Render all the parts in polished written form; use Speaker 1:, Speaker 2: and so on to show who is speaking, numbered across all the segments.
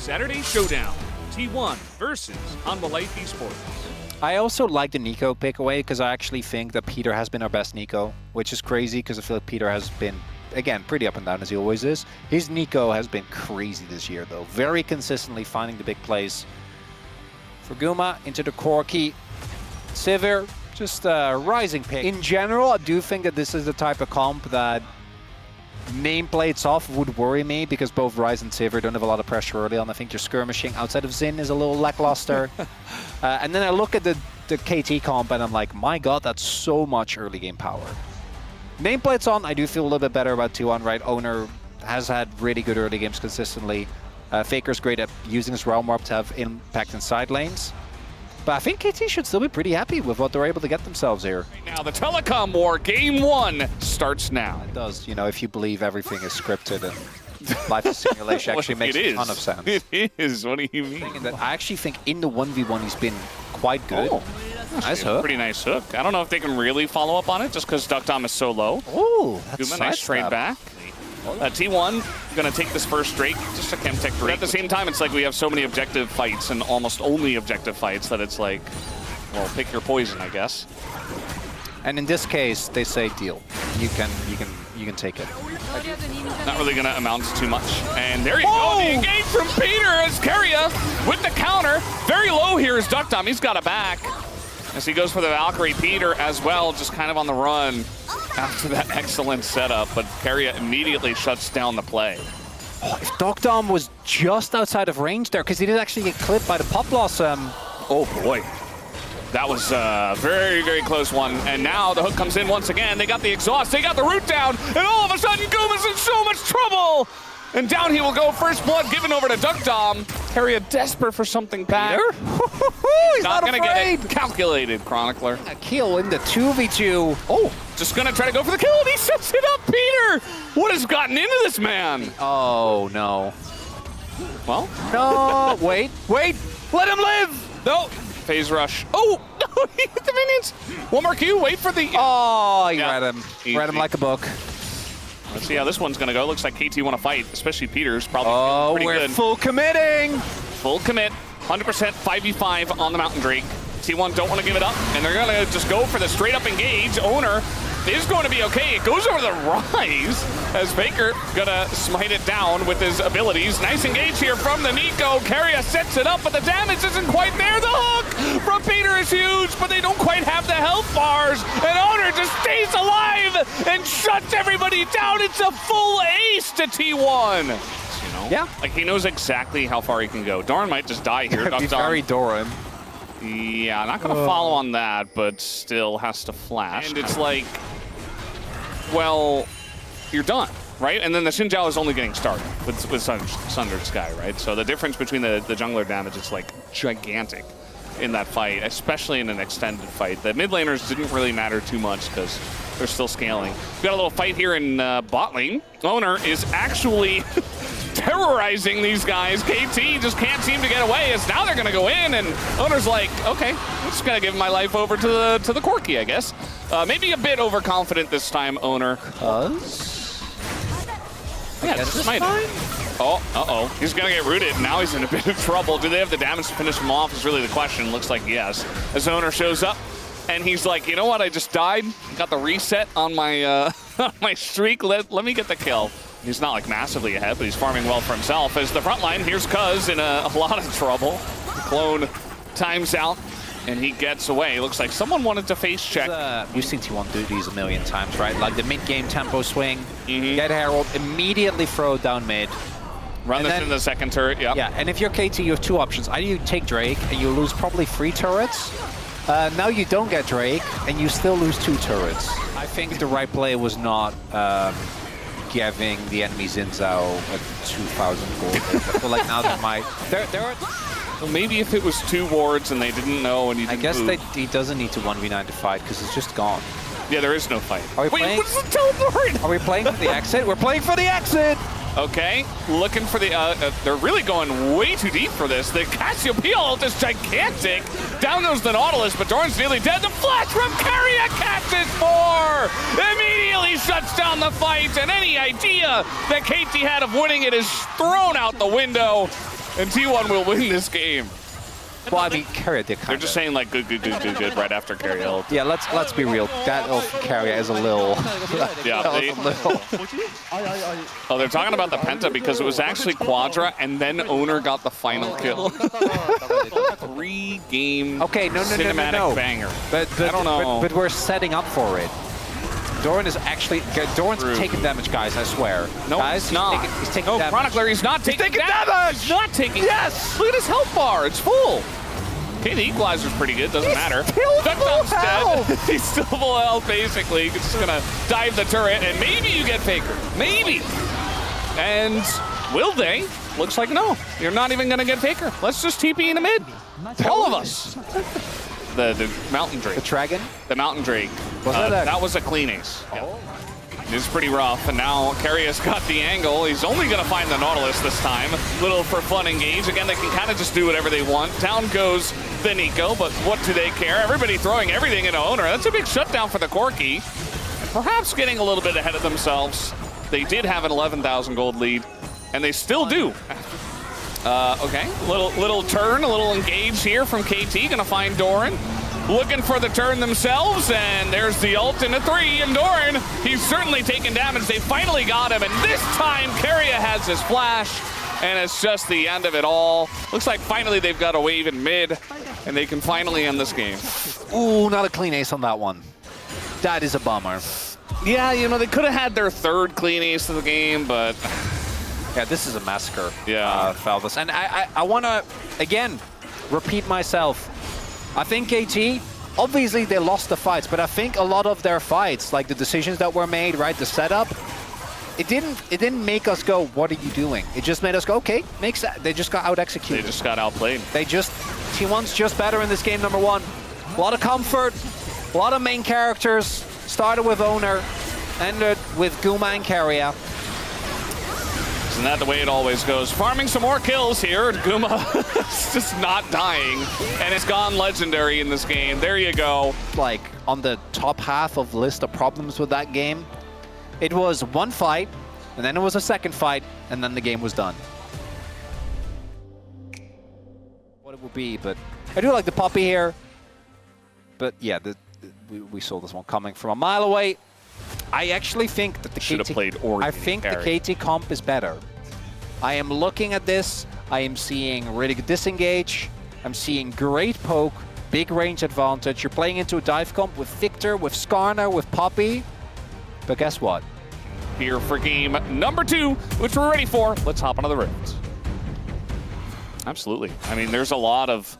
Speaker 1: Saturday Showdown, T1 versus Hanwha Life Esports.
Speaker 2: I also like the Nico pick away because I actually think that Peter has been our best Nico, which is crazy because I feel like Peter has been, again, pretty up and down as he always is. His Nico has been crazy this year though, very consistently finding the big plays. For Guma into the Corki, Sivir, just a rising pick. In general, I do think that this is the type of comp that nameplates off would worry me because both Ryze and Sivir don't have a lot of pressure early on. I think your skirmishing outside of Xin is a little lackluster. And then I look at the KT comp and I'm like, my god, that's so much early game power. Nameplates on, I do feel a little bit better about T1, right? Owner has had really good early games consistently. Faker's great at using his Realm Warp to have impact in side lanes. But I think KT should still be pretty happy with what they're able to get themselves here.
Speaker 1: Right now, the Telecom War, Game 1 starts now.
Speaker 2: It does, you know, if you believe everything is scripted and life is simulation actually makes a ton of sense.
Speaker 1: It is, what do you mean?
Speaker 2: I actually think in the 1v1 he's been quite good.
Speaker 1: Oh,
Speaker 2: nice hook.
Speaker 1: Pretty nice hook. I don't know if they can really follow up on it just because Duckdom is so low.
Speaker 2: Oh, that's
Speaker 1: Guma, nice trade back. T1 gonna take this first Drake, just a Chemtech Drake. But at the same time, it's like we have so many objective fights and almost only objective fights that it's like, well, pick your poison, I guess.
Speaker 2: And in this case, they say deal. You can take it.
Speaker 1: Not really gonna amount to too much. And there you go, the engage from Peter as Keria with the counter. Very low here is Duckdom. He's got a back. As he goes for the Valkyrie, Peter as well, just kind of on the run after that excellent setup, but Keria immediately shuts down the play.
Speaker 2: Oh, if Duckdom was just outside of range there, because he did actually get clipped by the Pop Blossom.
Speaker 1: Oh boy. That was a very, very close one. And now the hook comes in once again. They got the exhaust, they got the root down, and all of a sudden Guma's in so much trouble! And down he will go, first blood given over to Duckdom. Keria desperate for something back.
Speaker 2: He's not
Speaker 1: gonna
Speaker 2: afraid.
Speaker 1: get it calculated, Chronicler.
Speaker 2: A kill in the 2v2.
Speaker 1: Oh, just gonna try to go for the kill, and he sets it up, Peter! What has gotten into this man?
Speaker 2: Oh, no.
Speaker 1: Well?
Speaker 2: No, wait, let him live!
Speaker 1: No, phase rush. Oh, no, he hit the minions. One more Q, wait for the...
Speaker 2: Oh, he
Speaker 1: Yeah.
Speaker 2: read him.
Speaker 1: Easy.
Speaker 2: Read him like a book.
Speaker 1: Let's see how this one's gonna go. Looks like KT want to fight, especially Peter's probably pretty
Speaker 2: we're
Speaker 1: good.
Speaker 2: full committing!
Speaker 1: Full commit, 100% 5v5 on the Mountain Drake. T1 don't want to give it up, and they're gonna just go for the straight up engage. Owner is going to be okay. It goes over the Ryze as Faker gonna smite it down with his abilities. Nice engage here from the Nico. Keria sets it up, but the damage isn't quite there. The hook from Peter is huge, but they don't quite have the health bars. And Owner just stays alive and shuts everybody down. It's a full ace to T1. You know?
Speaker 2: Yeah.
Speaker 1: Like he knows exactly how far he can go. Doran might just die here.
Speaker 2: Be very Doran.
Speaker 1: Yeah, not gonna follow on that, but still has to flash. And it's like, well, you're done, right? And then the Xin Zhao is only getting started with Sundered Sky, right? So the difference between the jungler damage is like gigantic in that fight, especially in an extended fight. The mid laners didn't really matter too much because they're still scaling. We got a little fight here in bot lane. Owner is actually terrorizing these guys. KT just can't seem to get away as now they're gonna go in and Owner's like, okay, I'm just gonna give my life over to the Corki, I guess. Maybe a bit overconfident this time, Owner. Yeah, this might. Oh, he's gonna get rooted. Now he's in a bit of trouble. Do they have the damage to finish him off is really the question. Looks like yes. As Owner shows up and he's like, you know what, I just died. Got the reset on my my streak. Let me get the kill. He's not like massively ahead, but he's farming well for himself. As the front line, here's Cuz in a lot of trouble. The clone times out, and he gets away. Looks like someone wanted to face check.
Speaker 2: We've seen T1 do these a million times, right? Like the mid-game tempo swing, get Herald, immediately throw it down mid.
Speaker 1: Run this in the second turret, yeah.
Speaker 2: Yeah, and if you're KT, you have two options. Either you take Drake, and you lose probably 3 turrets. Now you don't get Drake, and you still lose 2 turrets. I think the right play was not giving the enemy Xin Zhao a 2,000 gold. I feel like now they might.
Speaker 1: Well, maybe if it was 2 wards and they didn't know and you didn't
Speaker 2: I guess
Speaker 1: move.
Speaker 2: he doesn't need to 1v9 to fight because it's just gone.
Speaker 1: Yeah, there is no fight.
Speaker 2: Are we playing?
Speaker 1: What's the teleport?
Speaker 2: Are we playing for the exit? We're playing for the exit!
Speaker 1: Okay, looking for the, they're really going way too deep for this. The Cassiopeia ult is gigantic. Down goes the Nautilus, but Doran's nearly dead. The flash from Keria catches 4! Immediately shuts down the fight, and any idea that KT had of winning it is thrown out the window. And T1 will win this game.
Speaker 2: Well, I mean, Carrier did kind of.
Speaker 1: They're just saying like good right after Carrier ult.
Speaker 2: Yeah, let's be real. That ult from Carrier is a little.
Speaker 1: Yeah, oh, they're talking about the Penta because it was actually Quadra and then Owner got the final kill. 3-game cinematic banger.
Speaker 2: But
Speaker 1: I don't know.
Speaker 2: But we're setting up for it. Doran is actually taking damage, guys. I swear.
Speaker 1: No,
Speaker 2: guys,
Speaker 1: he's not.
Speaker 2: He's taking damage.
Speaker 1: Chronicler, he's not taking damage. He's not taking.
Speaker 2: Yes.
Speaker 1: Look at his health bar. It's full. Okay, the equalizer's pretty good. Doesn't matter. Duckdown's dead. He's still full health, basically. He's just gonna dive the turret, and maybe you get Faker. Maybe. And will they? Looks like no. You're not even gonna get Faker. Let's just TP in the mid. All of us. The Mountain Drake.
Speaker 2: The Dragon?
Speaker 1: The Mountain Drake.
Speaker 2: Was
Speaker 1: that was a clean ace. Oh. It's pretty rough, and now Carrier's got the angle. He's only going to find the Nautilus this time. Little for fun engage. Again, they can kind of just do whatever they want. Down goes the Nico, but what do they care? Everybody throwing everything into Owner. That's a big shutdown for the Corki. Perhaps getting a little bit ahead of themselves. They did have an 11,000 gold lead, and they still do. Okay, little turn, a little engage here from KT. Gonna find Doran. Looking for the turn themselves, and there's the ult and a 3, and Doran, he's certainly taking damage. They finally got him, and this time Carrier has his flash, and it's just the end of it all. Looks like finally they've got a wave in mid, and they can finally end this game.
Speaker 2: Ooh, not a clean ace on that one. That is a bummer.
Speaker 1: Yeah, you know, they could have had their 3rd clean ace of the game, but...
Speaker 2: Yeah, this is a massacre.
Speaker 1: Yeah.
Speaker 2: Falvis. And I want to, again, repeat myself. I think KT, obviously they lost the fights, but I think a lot of their fights, like the decisions that were made, right, the setup, it didn't make us go, what are you doing? It just made us go, okay, makes that. They just got out-executed.
Speaker 1: They just got outplayed.
Speaker 2: T1's just better in this game, number 1. A lot of comfort, a lot of main characters. Started with Owner, ended with Guma and Carrier.
Speaker 1: Isn't that the way it always goes? Farming some more kills here. Guma is just not dying. And it's gone legendary in this game. There you go.
Speaker 2: Like, on the top half of list of problems with that game, it was one fight, and then it was a second fight, and then the game was done. What it would be, but I do like the Poppy here. But yeah, we saw this one coming from a mile away. I actually think that the KT comp is better. I am looking at this. I am seeing really good disengage. I'm seeing great poke, big range advantage. You're playing into a dive comp with Victor, with Skarner, with Poppy. But guess what?
Speaker 1: Here for game number 2, which we're ready for. Let's hop onto the Rifts. Absolutely. I mean, there's a lot of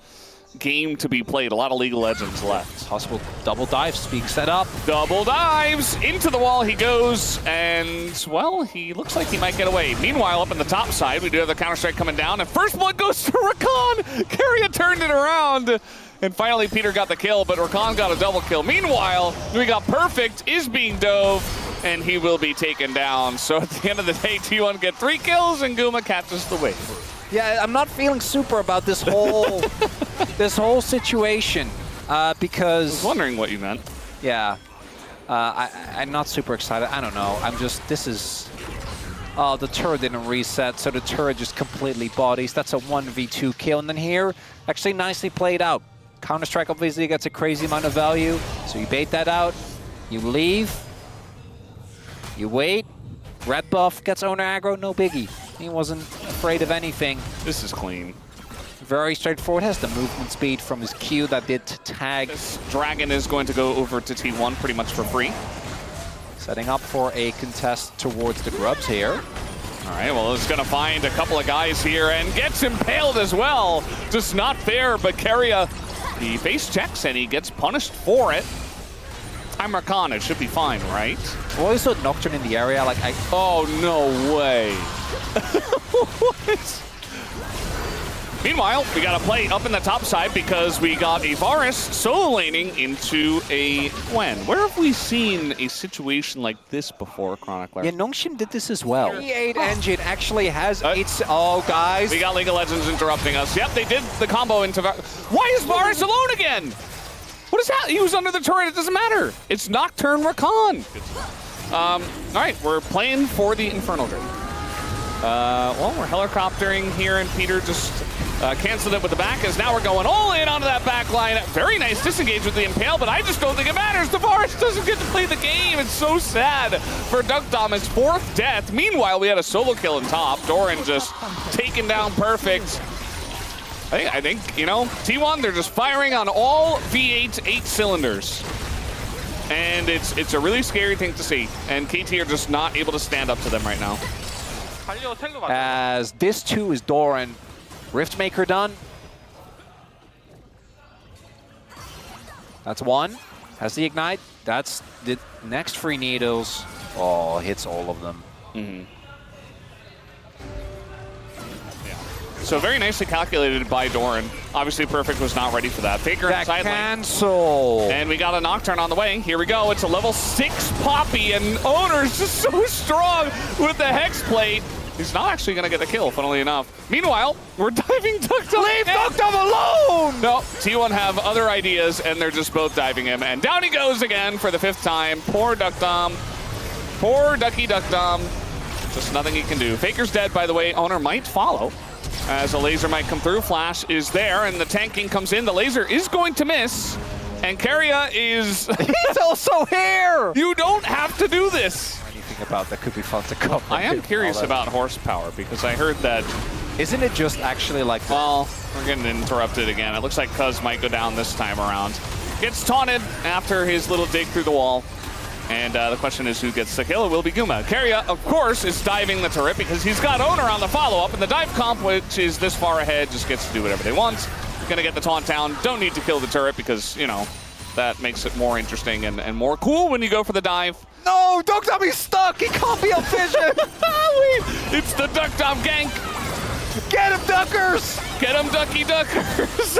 Speaker 1: game to be played. A lot of League of Legends left.
Speaker 2: Possible double dives being set up.
Speaker 1: Double dives! Into the wall he goes, and, well, he looks like he might get away. Meanwhile, up in the top side, we do have the Counter-Strike coming down, and first blood goes to Rakan! Carrier turned it around, and finally Peter got the kill, but Rakan got a double kill. Meanwhile, we got Perfect, is being dove, and he will be taken down. So at the end of the day, T1 get 3 kills, and Guma catches the wave.
Speaker 2: Yeah, I'm not feeling super about this whole this whole situation because
Speaker 1: I was wondering what you meant.
Speaker 2: Yeah, I'm not super excited. I don't know. I'm just the turret didn't reset, so the turret just completely bodies. That's a 1v2 kill, and then here actually nicely played out. Counter-Strike obviously gets a crazy amount of value, so you bait that out, you leave, you wait. Red buff gets Owner aggro, no biggie. He wasn't afraid of anything.
Speaker 1: This is clean.
Speaker 2: Very straightforward. Has the movement speed from his Q that did tag.
Speaker 1: This Dragon is going to go over to T1 pretty much for free.
Speaker 2: Setting up for a contest towards the Grubs here.
Speaker 1: All right, well, it's going to find a couple of guys here and gets impaled as well. Just not fair, but Carrier, he face checks and he gets punished for it. I'm Rakan, it should be fine, right?
Speaker 2: Well, I saw Nocturne in the area, like
Speaker 1: Oh, no way. What? Meanwhile, we got a play up in the top side because we got a Varus solo laning into a Gwen. Where have we seen a situation like this before, Chronicler?
Speaker 2: Yeah, Nongshim did this as well. E8 engine actually has its... Oh, guys.
Speaker 1: We got League of Legends interrupting us. Yep, they did the combo into... Why is Varus alone again? What is that? He was under the turret. It doesn't matter. It's Nocturne Rakan. All right, we're playing for the Infernal Drake. Well, we're helicoptering here, and Peter just canceled it with the back, as now we're going all in onto that back line. Very nice disengage with the Impale, but I just don't think it matters. Tavares doesn't get to play the game. It's so sad for Duckdom. His 4th death. Meanwhile, we had a solo kill in top. Doran just taken down perfect. I think, you know, T1, they're just firing on all V8 8 cylinders. And it's a really scary thing to see. And KT are just not able to stand up to them right now.
Speaker 2: As this too is Doran. Riftmaker done. That's one. Has the Ignite. That's the next 3 needles. Oh, hits all of them.
Speaker 1: Mm-hmm. So very nicely calculated by Doran. Obviously, Perfect was not ready for that. Faker
Speaker 2: that
Speaker 1: side lane.
Speaker 2: Cancel.
Speaker 1: And we got a Nocturne on the way. Here we go. It's a level 6 Poppy, and Owner's just so strong with the Hex Plate. He's not actually going to get the kill, funnily enough. Meanwhile, we're diving Duckdom.
Speaker 2: Leave Duckdom alone!
Speaker 1: No, T1 have other ideas, and they're just both diving him. And down he goes again for the 5th time. Poor Duckdom. Poor Ducky Duckdom. Just nothing he can do. Faker's dead, by the way. Owner might follow, as a laser might come through. Flash is there, and the tanking comes in. The laser is going to miss, and Keria is...
Speaker 2: He's also here!
Speaker 1: You don't have to do this.
Speaker 2: Anything about that could be fun to cover.
Speaker 1: I am curious about horsepower, because I heard that...
Speaker 2: Isn't it just actually like...
Speaker 1: Well, we're getting interrupted again. It looks like Cuz might go down this time around. Gets taunted after his little dig through the wall. And the question is who gets the kill. It will be Guma. Keria, of course, is diving the turret because he's got Owner on the follow-up. And the dive comp, which is this far ahead, just gets to do whatever they want. Gonna get the taunt down. Don't need to kill the turret because, you know, that makes it more interesting and more cool when you go for the dive.
Speaker 2: No, Duckdom, he's stuck. He can't be on vision.
Speaker 1: It's the Duckdom gank.
Speaker 2: Get him, Duckers.
Speaker 1: Get him, Ducky Duckers.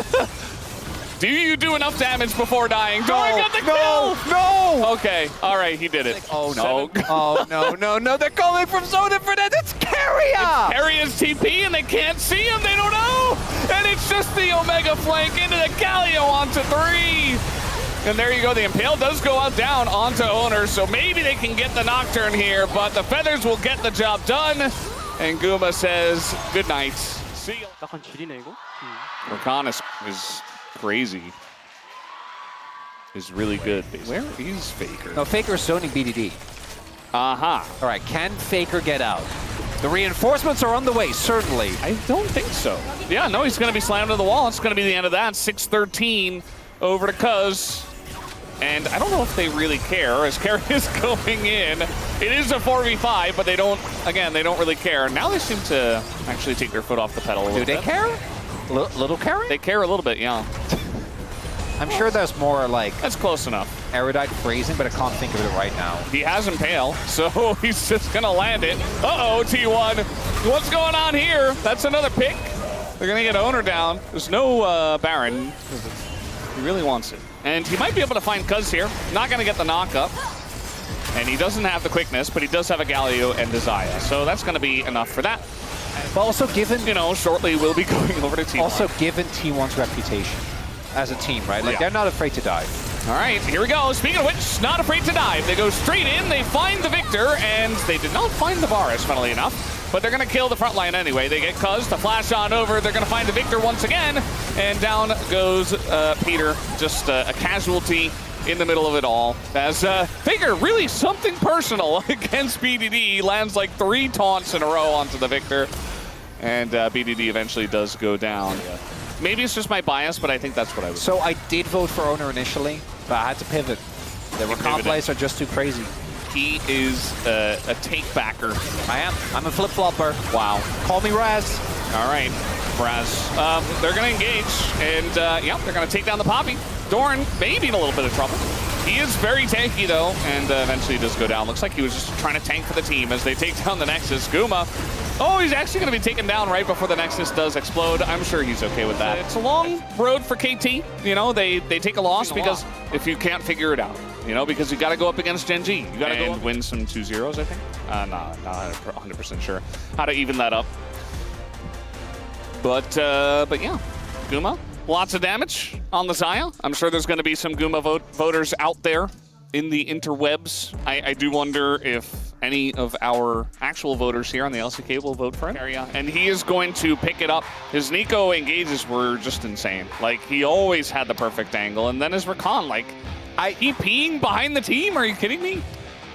Speaker 1: Do you do enough damage before dying? Doran got the kill!
Speaker 2: No!
Speaker 1: Okay, all right, he did it.
Speaker 2: Oh, no. Oh, no. They're calling from so different ends. It's Keria!
Speaker 1: Keria's TP, and they can't see him. They don't know. And it's just the Omega flank into the Galio onto 3. And there you go. The Impale does go out down onto Owner, so maybe they can get the Nocturne here, but the Feathers will get the job done. And Guma says, good night. See you. Rakan is crazy. Is really good. Where is Faker?
Speaker 2: No, Faker's zoning BDD.
Speaker 1: All
Speaker 2: right, can Faker get out? The reinforcements are on the way, certainly.
Speaker 1: I don't think so. Yeah, no, he's going to be slammed to the wall. It's going to be the end of that. 6-13 over to Cuz. And I don't know if they really care as Keria is going in. It is a 4v5, but they don't really care. Now they seem to actually take their foot off the pedal a little bit.
Speaker 2: Do they care? Little caring?
Speaker 1: They care a little bit, yeah.
Speaker 2: I'm sure there's more like...
Speaker 1: That's close enough.
Speaker 2: Erudite phrasing, but I can't think of it right now.
Speaker 1: He has Impale, so he's just going to land it. Uh-oh, T1. What's going on here? That's another pick. They're going to get Owner down. There's no Baron. He really wants it. And he might be able to find Cuz here. Not going to get the knock up. And he doesn't have the quickness, but he does have a Galio and Desire. So that's going to be enough for that.
Speaker 2: But also given...
Speaker 1: You know, shortly we'll be going over to T1.
Speaker 2: Also given T1's reputation as a team, right? Like, they're not afraid to dive.
Speaker 1: All right, here we go. Speaking of which, not afraid to dive. They go straight in, they find the Victor, and they did not find the Varus, funnily enough. But they're going to kill the front line anyway. They get Cuz to flash on over. They're going to find the Victor once again. And down goes Peter, just a casualty in the middle of it all. As Faker, really something personal against BDD. Lands like 3 taunts in a row onto the Victor. And BDD eventually does go down. Maybe it's just my bias, but I think that's what I would do.
Speaker 2: So I did vote for Owner initially, but I had to pivot. The recon plays are just too crazy.
Speaker 1: He is a take-backer.
Speaker 2: I am. I'm a flip-flopper.
Speaker 1: Wow.
Speaker 2: Call me Raz.
Speaker 1: All right, Raz. They're going to engage, and yeah, they're going to take down the Poppy. Doran maybe in a little bit of trouble. He is very tanky, though, and eventually does go down. Looks like he was just trying to tank for the team as they take down the Nexus. Guma. Oh, he's actually going to be taken down right before the Nexus does explode. I'm sure he's okay with that. It's a long road for KT. You know, they take a loss because if you can't figure it out, you know, because you got to go up against Gen G. You got to go win some 2-0s, I think. Not 100% sure how to even that up. But yeah, Guma. Lots of damage on the Xayah. I'm sure there's going to be some Guma voters out there in the interwebs. I do wonder if any of our actual voters here on the LCK will vote for him. And he is going to pick it up. His Nico engages were just insane. Like, he always had the perfect angle. And then his Rakan, like, he peeing behind the team? Are you kidding me?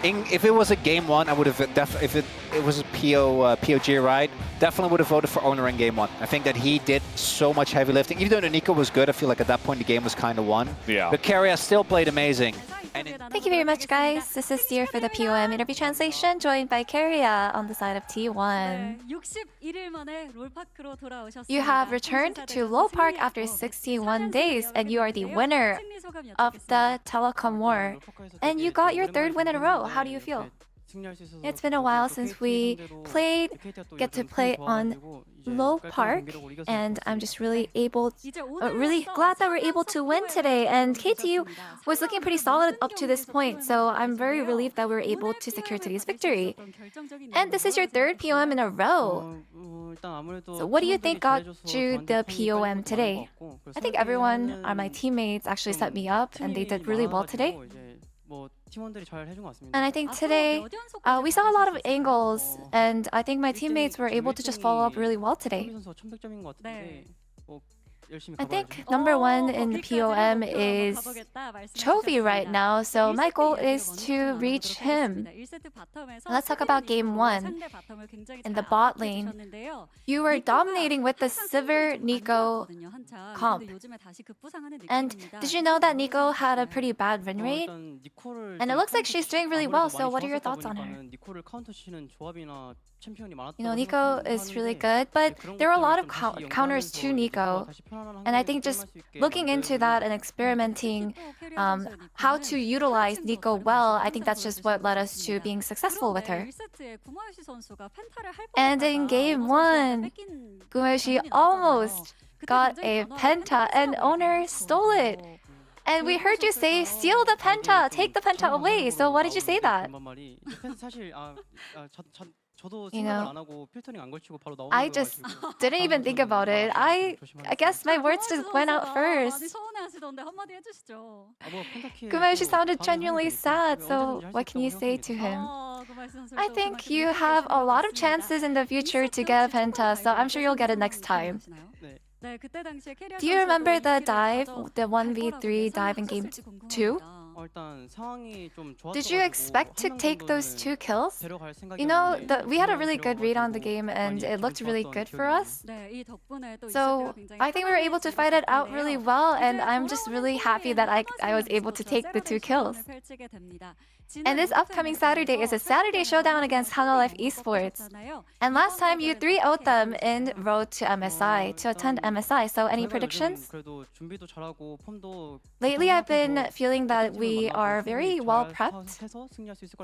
Speaker 2: If it was a game one, I would have if it was a POG ride, definitely would have voted for Owner in game one. I think that he did so much heavy lifting. Even though the Nico was good, I feel like at that point the game was kind of won.
Speaker 1: Yeah.
Speaker 2: But Keria still played amazing.
Speaker 3: Thank you very much, guys. This is Steer for the POM interview translation, joined by Keria on the side of T1. You have returned to Low Park after 61 days, and you are the winner of the Telecom War. And you got your third win in a row. How do you feel? It's been a while since we get to play on Low Park, and I'm just really glad that we're able to win today. And KTU was looking pretty solid up to this point, so I'm very relieved that we were able to secure today's victory. And this is your third POM in a row. So what do you think got you the POM today? I think everyone, my teammates, actually set me up, and they did really well today. And I think today we saw a lot of angles, and I think my teammates were able to just follow up really well today. I think number one in the POM is Chovy right now, so my goal is to reach him. Let's talk about game one. In the bot lane, you were dominating with the Sivir Nico comp. And did you know that Nico had a pretty bad win rate? And it looks like she's doing really well, so what are your thoughts on her? You know, Nico is really good, but there are a lot of counters to Nico. And I think just looking into that and experimenting how to utilize Nico well, I think that's just what led us to being successful with her. And in game one, Gumeshi almost got a penta, and Owner stole it. And we heard you say, steal the penta, take the penta away. So why did you say that? You know, I just didn't even think about it. I guess my words just went out first. Gumeshi sounded genuinely sad, so what can you say to him? I think you have a lot of chances in the future to get a penta, so I'm sure you'll get it next time. Do you remember the dive, the 1v3 dive in game 2? Did you expect to take those 2 kills? You know, we had a really good read on the game and it looked really good for us. So I think we were able to fight it out really well, and I'm just really happy that I was able to take the 2 kills. And this upcoming Saturday is a Saturday showdown against Life Esports. And last time you 3-0'd them in road to MSI, to attend MSI. So any predictions? Lately I've been feeling that we are very well prepped.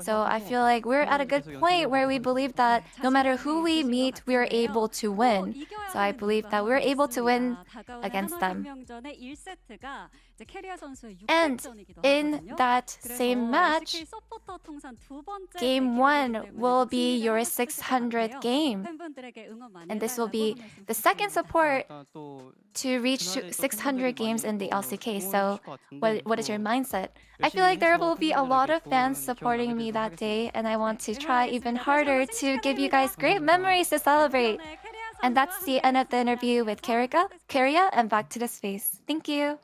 Speaker 3: So I feel like we're at a good point where we believe that no matter who we meet, we're able to win. So I believe that we're able to win against them. And in that same match, game 1 will be your 600th game. And this will be the second support to reach 600 games in the LCK. So what is your mindset? I feel like there will be a lot of fans supporting me that day, and I want to try even harder to give you guys great memories to celebrate. And that's the end of the interview with Keria, and back to the space. Thank you.